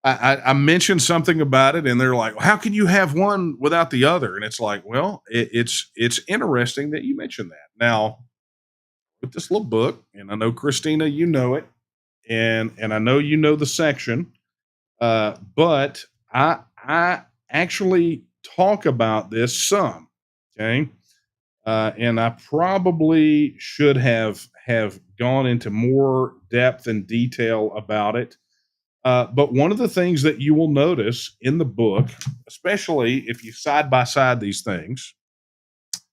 I mentioned something about it and they're like, well, how can you have one without the other? And it's like, well, it's interesting that you mentioned that. Now, with this little book, and I know Christina, you know it, and I know you know the section, but I actually talk about this some. Okay, and I probably should have gone into more depth and detail about it. But one of the things that you will notice in the book, especially if you side by side these things,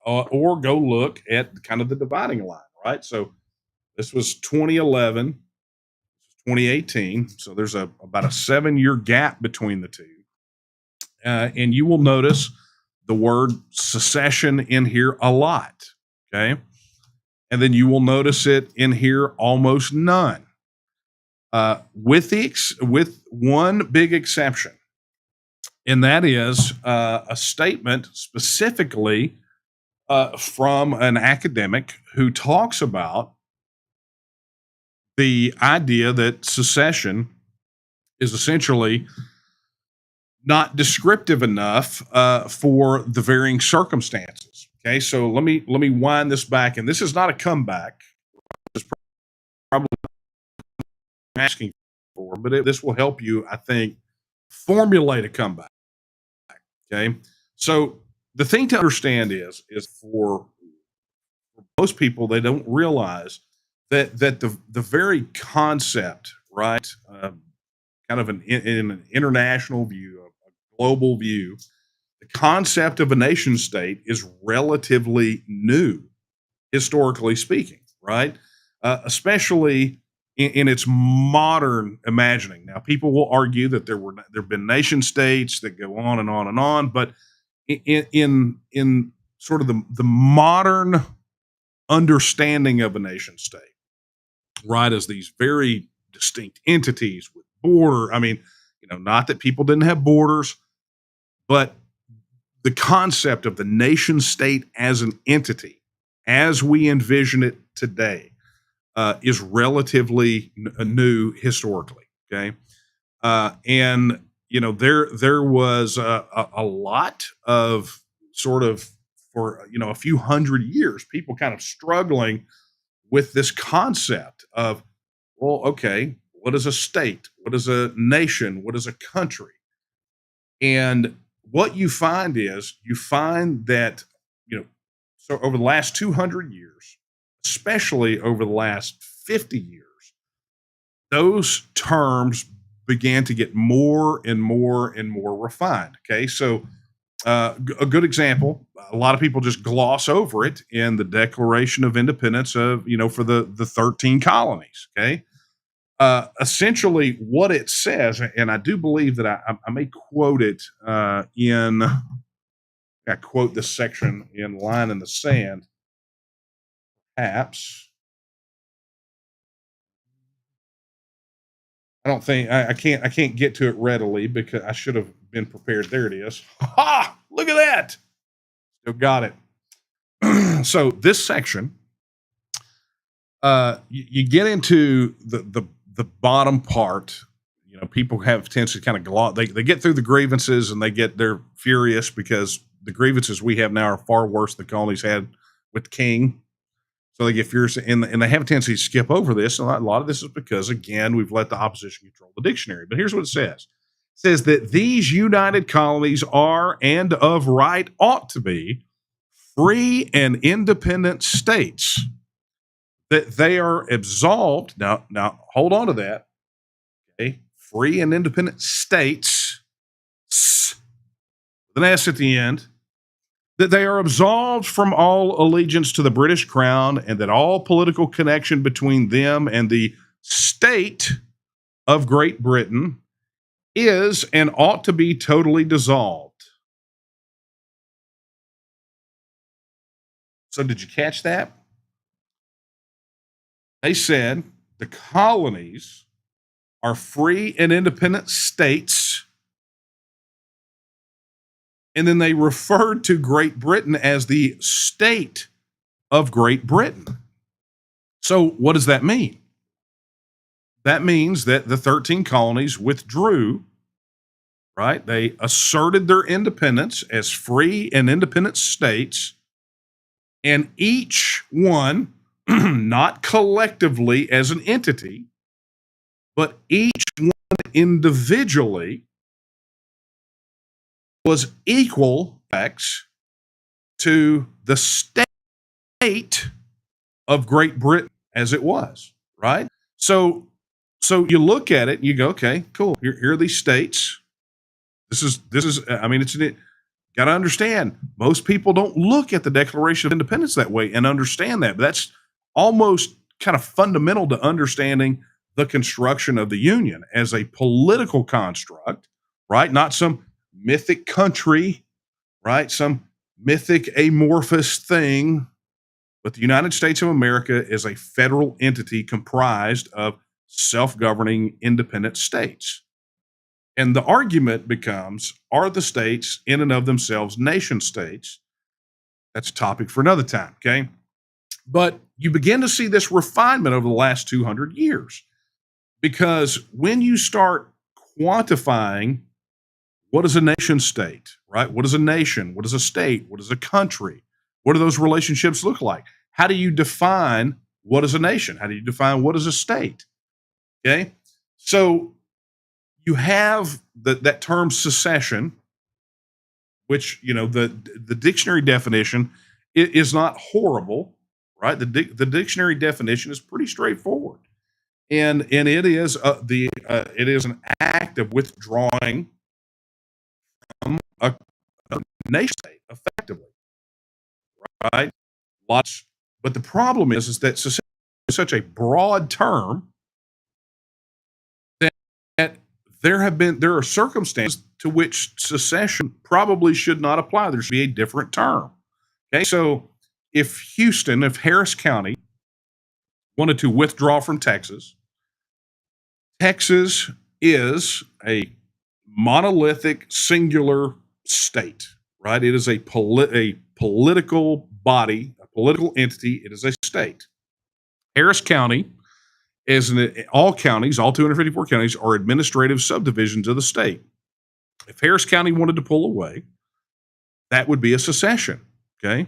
or go look at kind of the dividing line, right? So this was 2011, 2018. So there's about a 7 year gap between the two. And you will notice the word secession in here a lot. Okay. And then you will notice it in here almost none. With one big exception, and that is a statement specifically from an academic who talks about the idea that secession is essentially not descriptive enough for the varying circumstances. Okay, so let me wind this back, and this is not a comeback. It's probably asking for, but this will help you, I think, formulate a comeback. Okay, so the thing to understand is for most people, they don't realize that the very concept, right, kind of in an international view, a global view, the concept of a nation state is relatively new, historically speaking, right? Especially in its modern imagining. Now, people will argue that there have been nation states that go on and on and on, but in sort of the modern understanding of a nation state, right, as these very distinct entities with border. I mean, not that people didn't have borders, but the concept of the nation state as an entity, as we envision it today, is relatively new historically. Okay, and there was a lot of sort of for a few hundred years, people kind of struggling with this concept of, well, okay, what is a state? What is a nation? What is a country? And what you find that, so over the last 200 years, especially over the last 50 years, those terms began to get more and more and more refined. Okay. So, a good example, a lot of people just gloss over it in the Declaration of Independence for the 13 colonies. Okay. Essentially, what it says, and I do believe that I may quote it I quote this section in Line in the Sand, perhaps. I don't think I can't get to it readily because I should have been prepared. There it is. Ha! Look at that. Still got it. So this section, you get into the bottom part. People have tendency to kind of gloss. They get through the grievances and they're furious because the grievances we have now are far worse than the colonies had with the king. So they get furious and they have a tendency to skip over this. And a lot of this is because, again, we've let the opposition control the dictionary. But here's what it says. It says that these united colonies are and of right ought to be free and independent states, that they are absolved. Now hold on to that. Okay. Free and independent states, with an S at the end, that they are absolved from all allegiance to the British crown, and that all political connection between them and the state of Great Britain is and ought to be totally dissolved. So did you catch that? They said the colonies are free and independent states, and then they referred to Great Britain as the state of Great Britain. So what does that mean? That means that the 13 colonies withdrew, right? They asserted their independence as free and independent states, and each one, not collectively as an entity, but each one individually was equal to the state of Great Britain as it was, right? So you look at it and you go, okay, cool. Here are these states. This is. I mean, got to understand. Most people don't look at the Declaration of Independence that way and understand that. But that's almost kind of fundamental to understanding the construction of the Union as a political construct, right? Not some mythic country, right? Some mythic amorphous thing. But the United States of America is a federal entity comprised of self-governing independent states. And the argument becomes, are the states in and of themselves nation states? That's a topic for another time, okay? But you begin to see this refinement over the last 200 years. Because when you start quantifying what is a nation state, right? What is a nation? What is a state? What is a country? What do those relationships look like? How do you define what is a nation? How do you define what is a state? Okay. So you have that term secession, which, the dictionary definition is not horrible, right? The dictionary definition is pretty straightforward. And it is it is an act of withdrawing from a nation state effectively, right? But the problem is that secession is such a broad term that there are circumstances to which secession probably should not apply. There should be a different term. Okay, so if Harris County wanted to withdraw from Texas, Texas is a monolithic, singular state, right? It is a political body, a political entity. It is a state. Harris County all 254 counties are administrative subdivisions of the state. If Harris County wanted to pull away, that would be a secession, okay?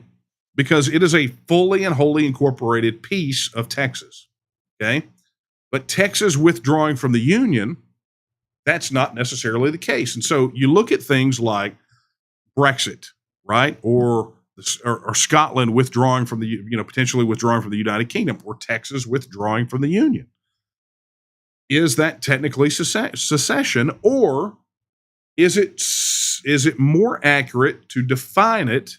Because it is a fully and wholly incorporated piece of Texas, okay? But Texas withdrawing from the Union, that's not necessarily the case. And so you look at things like Brexit, right? Or Scotland withdrawing from potentially withdrawing from the United Kingdom, or Texas withdrawing from the Union. Is that technically secession, or is it more accurate to define it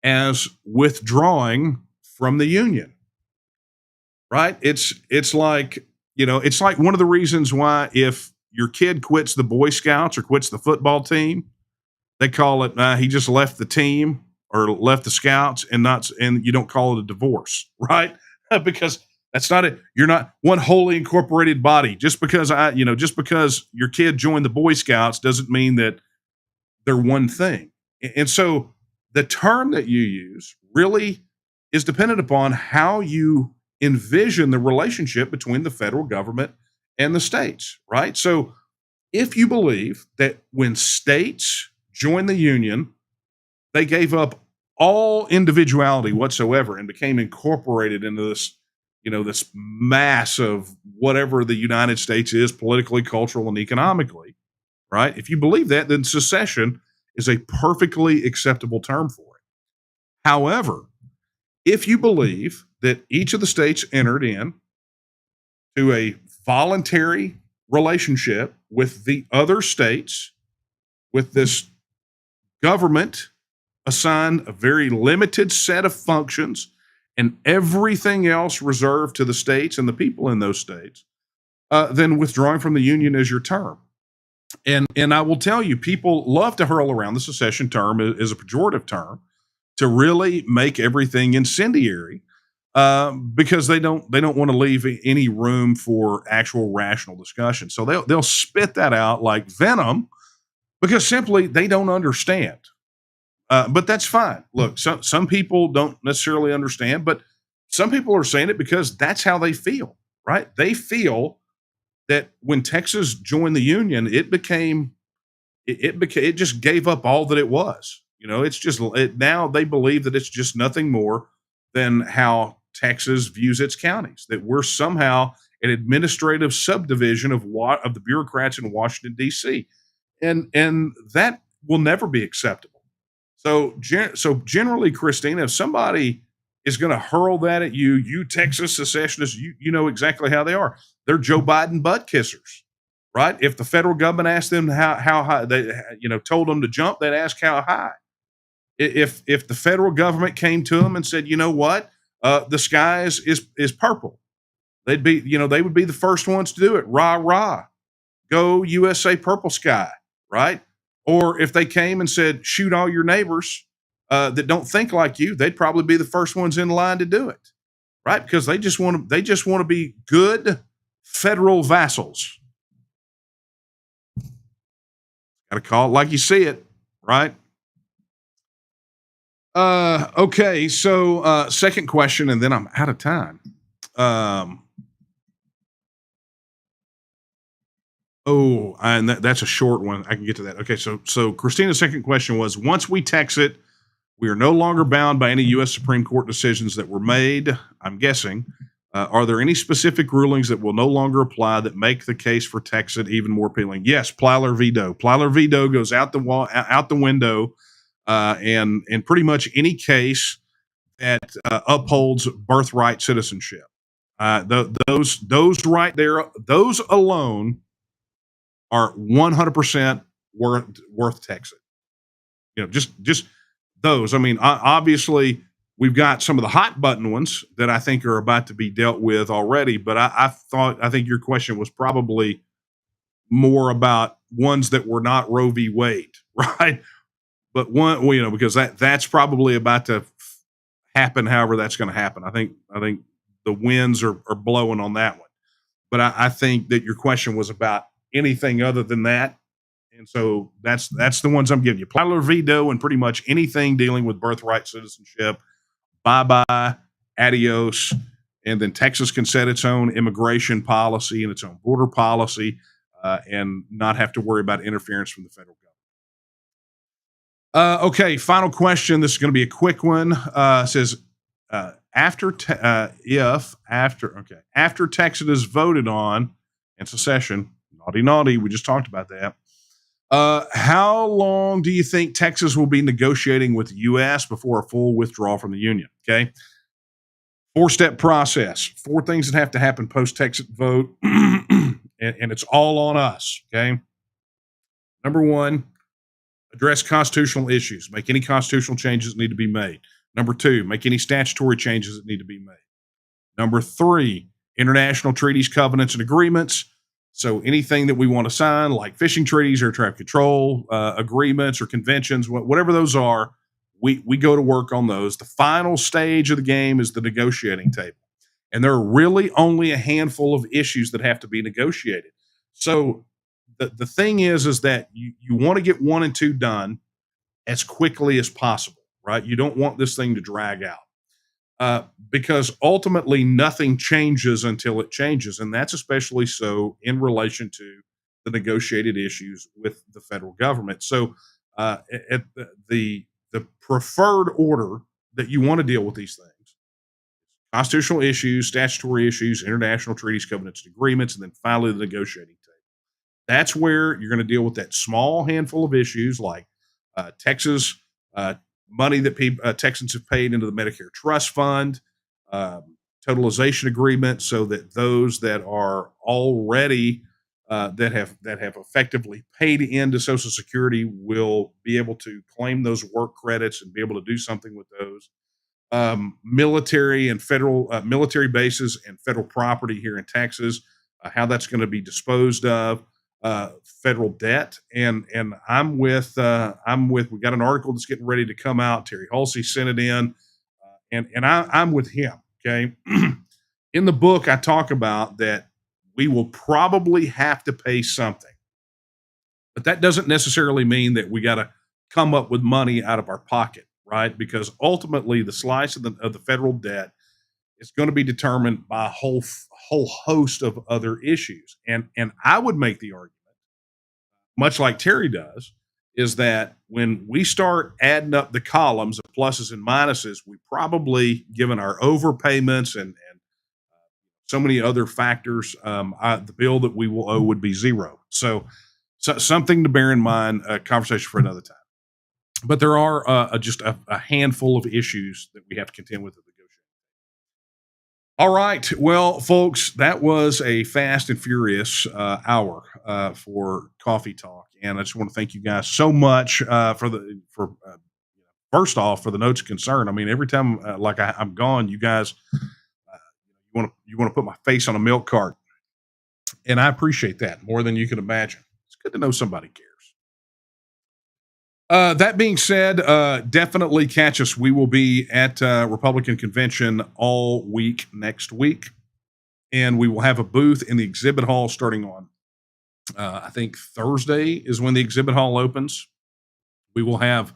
as withdrawing from the Union? Right? It's like one of the reasons why if your kid quits the Boy Scouts or quits the football team, they call it he just left the team or left the Scouts, and you don't call it a divorce, right? Because that's not it. You're not one wholly incorporated body. Just because your kid joined the Boy Scouts doesn't mean that they're one thing. And so the term that you use really is dependent upon how you envision the relationship between the federal government and the states, right? So if you believe that when states joined the Union, they gave up all individuality whatsoever and became incorporated into this mass of whatever the United States is politically, cultural, and economically, right? If you believe that, then secession is a perfectly acceptable term for it. However, if you believe that each of the states entered in to a voluntary relationship with the other states, with this government assigned a very limited set of functions and everything else reserved to the states and the people in those states, then withdrawing from the Union is your term. And I will tell you, people love to hurl around the secession term as a pejorative term to really make everything incendiary, because they don't want to leave any room for actual rational discussion. So they'll spit that out like venom because simply they don't understand. But that's fine. Look, some people don't necessarily understand, but some people are saying it because that's how they feel, right? They feel that when Texas joined the Union, it just gave up all that it was. Now they believe that it's just nothing more than how Texas views its counties, that we're somehow an administrative subdivision of the bureaucrats in Washington, D.C. And that will never be acceptable. So generally, Christina, if somebody is going to hurl that at you, you Texas secessionists, you know exactly how they are. They're Joe Biden butt kissers, right? If the federal government asked them how high, they told them to jump, they'd ask how high. If the federal government came to them and said, you know what, the sky is purple, they would be the first ones to do it. Rah rah, go USA, purple sky, right? Or if they came and said, shoot all your neighbors that don't think like you, they'd probably be the first ones in line to do it, right? Because they just want to be good federal vassals. Got to call it like you see it, right? Okay, so second question, and then I'm out of time. And that's a short one. I can get to that. Okay, so Christina's second question was: once we Texit, we are no longer bound by any U.S. Supreme Court decisions that were made. I'm guessing. Are there any specific rulings that will no longer apply that make the case for Texit even more appealing? Yes, Plyler v. Doe. Plyler v. Doe goes out the window. And pretty much any case that upholds birthright citizenship, those right there, those alone are 100% worth Texas. Just those. I mean, obviously we've got some of the hot button ones that I think are about to be dealt with already, but I think your question was probably more about ones that were not Roe v. Wade, right? But because that's probably about to happen. However, that's going to happen. I think the winds are blowing on that one. But I think that your question was about anything other than that, and so that's the ones I'm giving you: Plyler v. Doe and pretty much anything dealing with birthright citizenship. Bye bye, adios. And then Texas can set its own immigration policy and its own border policy, and not have to worry about interference from the federal government. Okay, final question. This is going to be a quick one. Says after Texas is voted on and secession, naughty, we just talked about that. How long do you think Texas will be negotiating with the U.S. before a full withdrawal from the Union? Okay, 4-step process. 4 things that have to happen post Texas vote, and it's all on us. Okay, number 1. Address constitutional issues. Make any constitutional changes that need to be made. Number 2, make any statutory changes that need to be made. Number 3, international treaties, covenants, and agreements. So anything that we want to sign, like fishing treaties, air traffic control agreements or conventions, whatever those are, we go to work on those. The final stage of the game is the negotiating table. And there are really only a handful of issues that have to be negotiated. So the thing is that you want to get 1 and 2 done as quickly as possible, right? You don't want this thing to drag out because ultimately nothing changes until it changes. And that's especially so in relation to the negotiated issues with the federal government. So at the preferred order that you want to deal with these things: constitutional issues, statutory issues, international treaties, covenants, and agreements, and then finally the negotiating table. That's where you're going to deal with that small handful of issues like Texas money that Texans have paid into the Medicare Trust Fund, totalization agreement, so that those that are already that have effectively paid into Social Security will be able to claim those work credits and be able to do something with those. Military and federal military bases and federal property here in Texas, how that's going to be disposed of. Federal debt, and I'm with we got an article that's getting ready to come out. Terry Halsey sent it in, and I'm with him. Okay, in the book I talk about that we will probably have to pay something, but that doesn't necessarily mean that we got to come up with money out of our pocket, right? Because ultimately the slice of the federal debt is going to be determined by a whole host of other issues. And I would make the argument, much like Terry does, is that when we start adding up the columns of pluses and minuses, we probably, given our overpayments and so many other factors. The bill that we will owe would be zero. So something to bear in mind, a conversation for another time. But there are just a handful of issues that we have to contend with at the negotiation. All right. Well, folks, that was a fast and furious hour for Coffee Talk. And I just want to thank you guys so much first off, for the notes of concern. I mean, every time I'm gone, you guys, you want to put my face on a milk cart. And I appreciate that more than you can imagine. It's good to know somebody cares. That being said, definitely catch us. We will be at Republican Convention all week next week. And we will have a booth in the exhibit hall starting on, I think Thursday is when the exhibit hall opens. We will have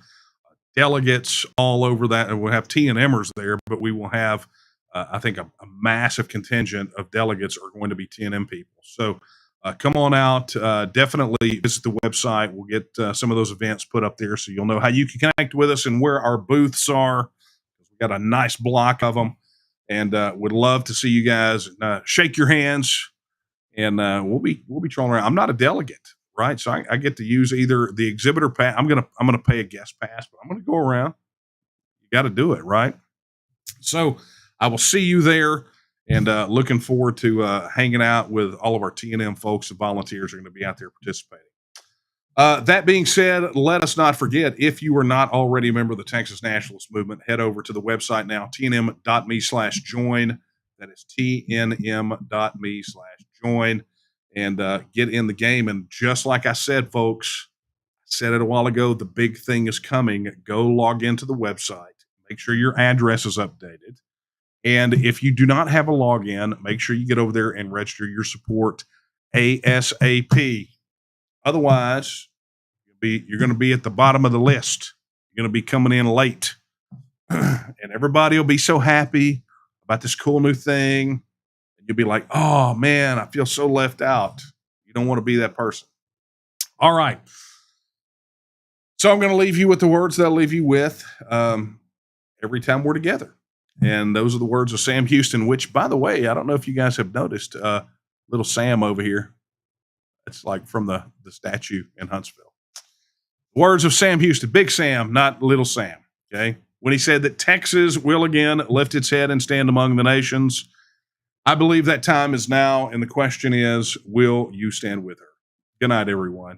delegates all over that, and we'll have T&Mers there, but we will have, I think, a massive contingent of delegates are going to be T&M people. So come on out. Definitely visit the website. We'll get some of those events put up there so you'll know how you can connect with us and where our booths are. We've got a nice block of them, and would love to see you guys. Shake your hands, and we'll be trolling around. I'm not a delegate, right? So I get to use either the exhibitor pass. I'm gonna pay a guest pass, but I'm gonna go around. You got to do it, right? So I will see you there. And looking forward to hanging out with all of our T&M folks and volunteers are going to be out there participating. That being said, let us not forget, if you are not already a member of the Texas Nationalist movement, head over to the website now, tnm.me/join. That is tnm.me/join, and get in the game. And just like I said, folks, I said it a while ago, the big thing is coming. Go log into the website. Make sure your address is updated. And if you do not have a login, make sure you get over there and register your support ASAP. Otherwise, you're going to be at the bottom of the list. You're going to be coming in late. And everybody will be so happy about this cool new thing. And you'll be like, oh, man, I feel so left out. You don't want to be that person. All right. So I'm going to leave you with the words that I'll leave you with every time we're together. And those are the words of Sam Houston, which, by the way, I don't know if you guys have noticed, little Sam over here. It's like from the statue in Huntsville. Words of Sam Houston, Big Sam, not Little Sam, okay? When he said that Texas will again lift its head and stand among the nations. I believe that time is now, and the question is, will you stand with her? Good night, everyone.